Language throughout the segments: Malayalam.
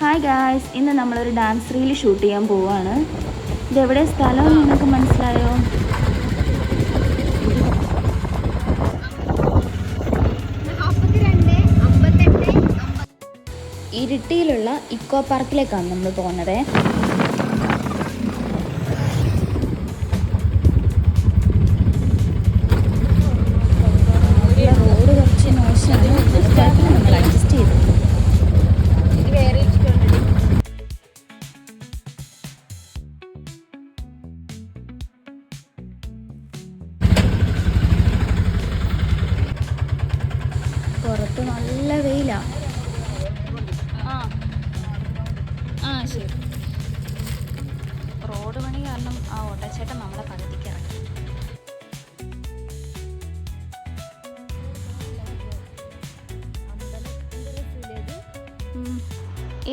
ഹായ് ഗായ്സ്, ഇന്ന് നമ്മളൊരു ഡാൻസ് റീൽ ഷൂട്ട് ചെയ്യാൻ പോവുകയാണ്. ഇതെവിടെ സ്ഥലം നിങ്ങൾക്ക് മനസ്സിലായോ? ഇരിട്ടിയിലുള്ള ഇക്കോ പാർക്കിലേക്കാണ് നമ്മൾ പോകുന്നത്. റോഡ് കുറച്ച് മോശമാണ്, നമ്മൾ അഡ്ജസ്റ്റ് ചെയ്തു. പുറത്ത് നല്ല വെയിലാണ്. ശരി. റോഡ് പണി കാരണം ആ ഓട്ടോച്ചേട്ടൻ നമ്മളെ പകുതിക്ക് ഇറക്കി.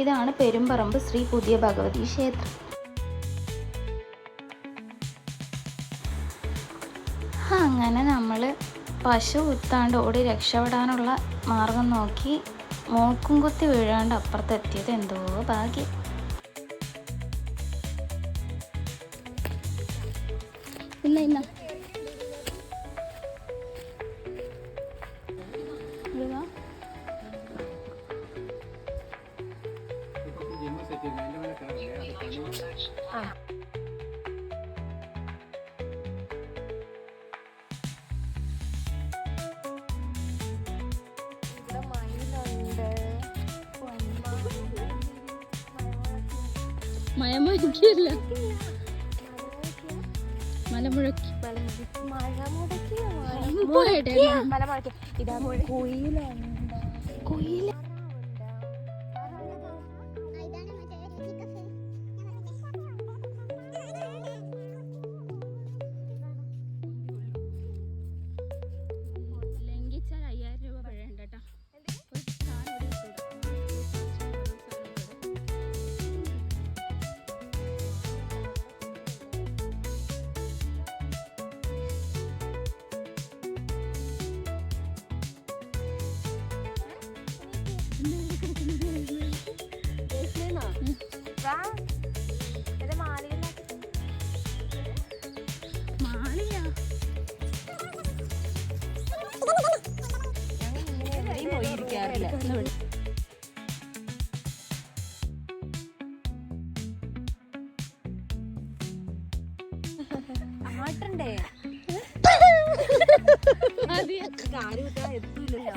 ഇതാണ് പെരുമ്പറമ്പ് ശ്രീ പുതിയ ഭഗവതി ക്ഷേത്രം. അങ്ങനെ നമ്മൾ പശു കുത്താണ്ട് ഓടി രക്ഷപ്പെടാനുള്ള മാർഗം നോക്കി മൂക്കും കുത്തി വീഴാണ്ട് അപ്പുറത്തെത്തിയത് എന്തോ ഭാഗ്യം. ഇല്ല ഇല്ല മയമുഴക്കിയല്ല, മലമുഴക്കി ഇതാ കൊയില. ലംഘിച്ചാൽ 5000 രൂപ പിഴയുണ്ട് കേട്ടോ. ആട്ടണ്ടേ എത്തൂലല്ലോ.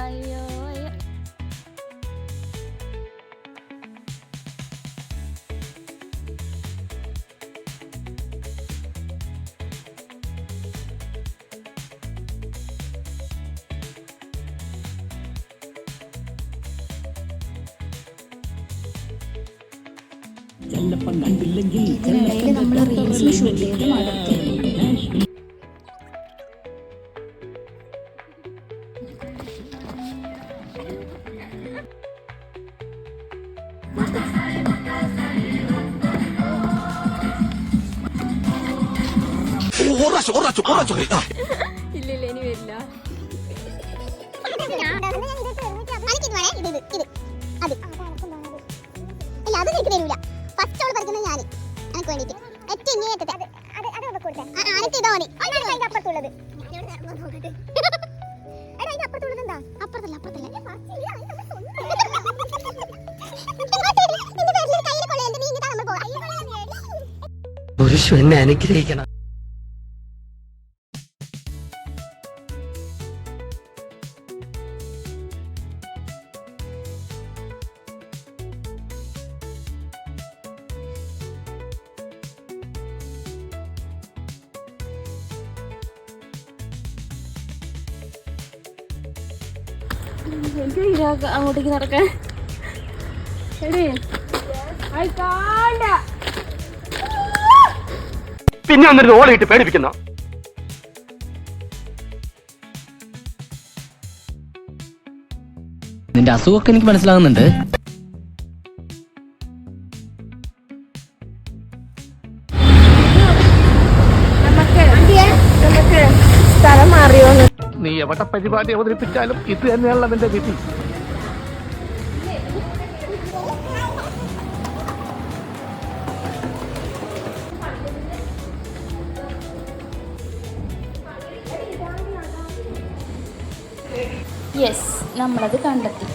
അയ്യോ അയ്യോ. ഇതിനിടയിൽ നമ്മൾ റീൽസ് ഷൂട്ട് ചെയ്ത് മടുത്തു. ഇല്ലില്ല, ഇനി വരില്ല. അത് നിനക്ക് തരൂല. ഫസ്റ്റ് അവള് പറിക്കുന്നത് ഞാൻ എനിക്ക് വേണ്ടിട്ട് ഏറ്റവും ഇങ്ങേറ്റത്തെ അനക്ക് ഇതോനി അതിന്റെ അപ്പുറത്തുള്ളത്. അതിന്റെ അപ്പുറത്തുള്ളത് എന്താ? അപ്പുറത്തല്ല അപ്പുറത്തല്ല പുരുഷൻ എന്നെ അനുഗ്രഹിക്കണം. എനിക്ക് അങ്ങോട്ടേക്ക് നടക്കാൻ പിന്നെ ഒന്നൊരു ഓളിയിട്ട് പേടിപ്പിക്കുന്ന നിന്റെ അസുഖമൊക്കെ എനിക്ക് മനസ്സിലാകുന്നുണ്ട്. സ്ഥലം മാറിയോ? നീ എവിടെ പരിപാടി അവതരിപ്പിച്ചാലും ഇത് തന്നെയാണല്ലോ നിന്റെ വിധി. യെസ്, നമ്മളത് കണ്ടെത്തി.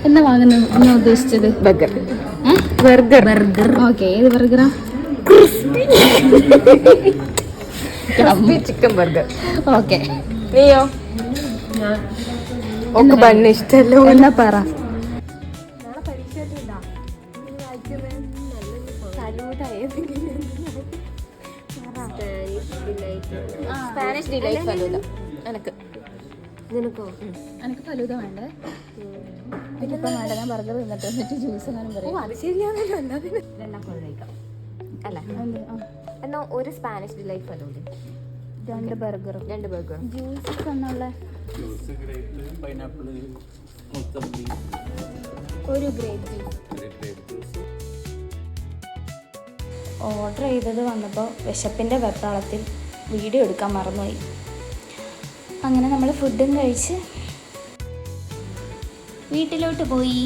എന്നാ വാങ്ങുന്നു എന്നാ ഉദ്ദേശിച്ചത്? ബർഗർ. ഓക്കെ, ഏത് ബർഗറാ? Chicken burger. ഓക്കെ. നീയോ? ഒക്കെ ബണ്ണ് ഇഷ്ടല്ലോ. എന്നാ പറ. Spanish delight falooda. എനക്ക്. നിനക്കോ? എനിക്ക് ഫലൂദ വേണ്ടേ? എനിക്കിപ്പം വേണ്ട. ഞാൻ ബർഗർ തിന്നിട്ട് എന്നിട്ട് ജ്യൂസ് എങ്ങനെ പറയും? അത് ശരിയാണല്ലോ. രണ്ടാം കഴിക്കാം അല്ല എന്നാ ഒരു സ്പാനിഷ് ഡിലൈറ്റ് ഫലൂദ, 2 ബർഗറും 2 ബർഗറും. ജ്യൂസ് എന്നുള്ള ഒരു ഗ്രേപ്പ് ജ്യൂസ്. ഓർഡർ ചെയ്തത് വന്നപ്പോൾ വിശപ്പിൻ്റെ വെപ്രാളത്തിൽ വീഡിയോ എടുക്കാൻ മറന്നുപോയി. അങ്ങനെ നമ്മൾ ഫുഡും കഴിച്ച് വീട്ടിലോട്ട് പോയി.